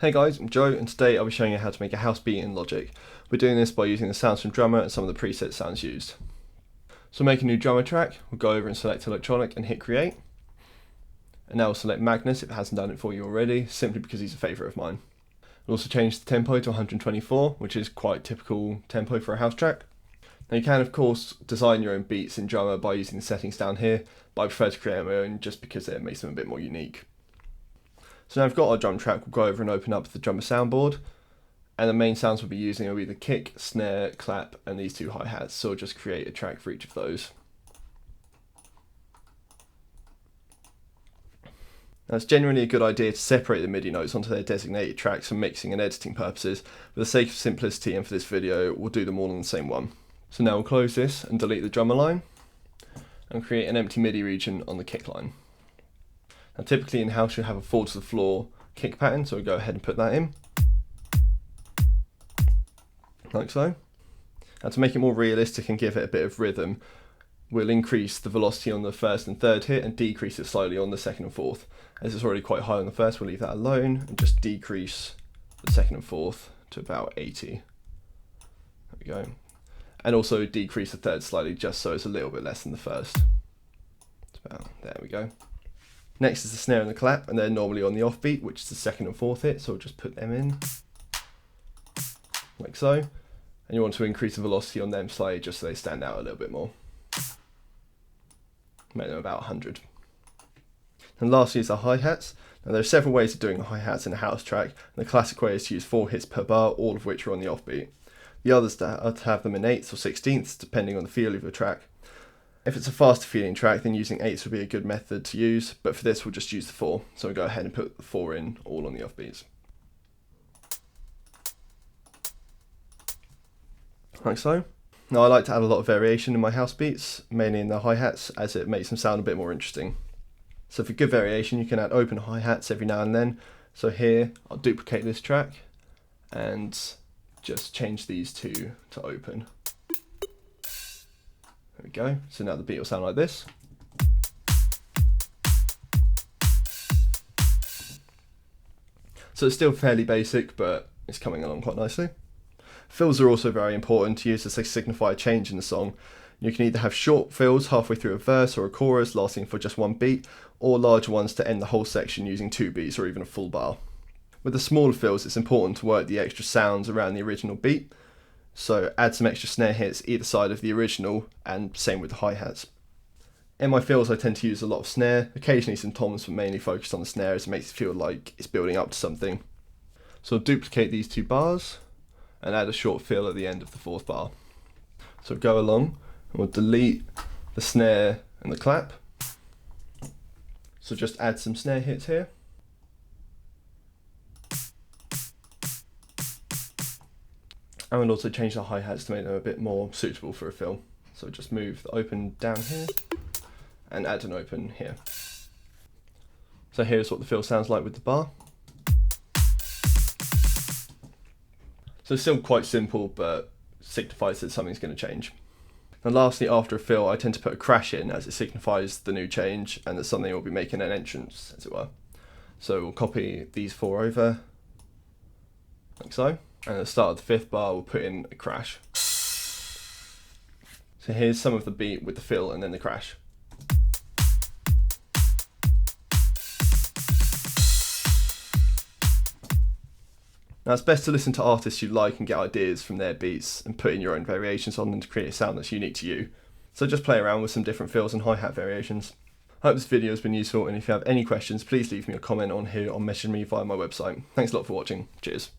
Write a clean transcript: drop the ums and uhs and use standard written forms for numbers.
Hey guys, I'm Joe, and today I'll be showing you how to make a house beat in Logic. We're doing this by using the sounds from Drummer and some of the preset sounds used. So make a new Drummer track, we'll go over and select Electronic and hit Create. And now we'll select Magnus if it hasn't done it for you already, simply because he's a favourite of mine. We'll also change the tempo to 124, which is quite typical tempo for a house track. Now you can of course design your own beats in Drummer by using the settings down here, but I prefer to create my own just because it makes them a bit more unique. So now I've got our drum track, we'll go over and open up the Drummer soundboard, and the main sounds we'll be using will be the kick, snare, clap, and these two hi-hats, so I'll just create a track for each of those. Now it's generally a good idea to separate the MIDI notes onto their designated tracks for mixing and editing purposes. For the sake of simplicity and for this video, we'll do them all on the same one. So now we'll close this and delete the drummer line, and create an empty MIDI region on the kick line. Now typically in house you'll have a fall to the floor kick pattern, so we'll go ahead and put that in. Like so. Now to make it more realistic and give it a bit of rhythm, we'll increase the velocity on the first and third hit and decrease it slightly on the second and fourth. As it's already quite high on the first, we'll leave that alone and just decrease the second and fourth to about 80. There we go. And also decrease the third slightly just so it's a little bit less than the first. It's about, there we go. Next is the snare and the clap, and they're normally on the offbeat, which is the second and fourth hit, so we'll just put them in, like so. And you want to increase the velocity on them slightly just so they stand out a little bit more. Make them about 100. And lastly is the hi-hats. Now there are several ways of doing hi-hats in a house track, and the classic way is to use 4 hits per bar, all of which are on the offbeat. The others are to have them in 8ths or 16ths, depending on the feel of your track. If it's a faster feeling track, then using 8ths would be a good method to use, but for this we'll just use the 4. So we'll go ahead and put the 4 in, all on the offbeats. Like so. Now I like to add a lot of variation in my house beats, mainly in the hi-hats, as it makes them sound a bit more interesting. So for good variation you can add open hi-hats every now and then. So here I'll duplicate this track and just change these two to open. There we go, so now the beat will sound like this. So it's still fairly basic, but it's coming along quite nicely. Fills are also very important to use as they signify a change in the song. You can either have short fills halfway through a verse or a chorus lasting for just one beat, or larger ones to end the whole section using 2 beats or even a full bar. With the smaller fills it's important to work the extra sounds around the original beat. So add some extra snare hits either side of the original, and same with the hi-hats. In my fills I tend to use a lot of snare, occasionally some toms, but mainly focused on the snare as it makes it feel like it's building up to something. So I'll duplicate these 2 bars and add a short fill at the end of the 4th bar. So go along and we'll delete the snare and the clap. So just add some snare hits here. And we'll also change the hi-hats to make them a bit more suitable for a fill. So just move the open down here and add an open here. So here's what the fill sounds like with the bar. So it's still quite simple, but signifies that something's going to change. And lastly, after a fill, I tend to put a crash in as it signifies the new change and that something will be making an entrance, as it were. So we'll copy these 4 over, like so. And at the start of the 5th bar, we'll put in a crash. So here's some of the beat with the fill and then the crash. Now it's best to listen to artists you like and get ideas from their beats and put in your own variations on them to create a sound that's unique to you. So just play around with some different fills and hi-hat variations. I hope this video has been useful, and if you have any questions please leave me a comment on here or message me via my website. Thanks a lot for watching. Cheers.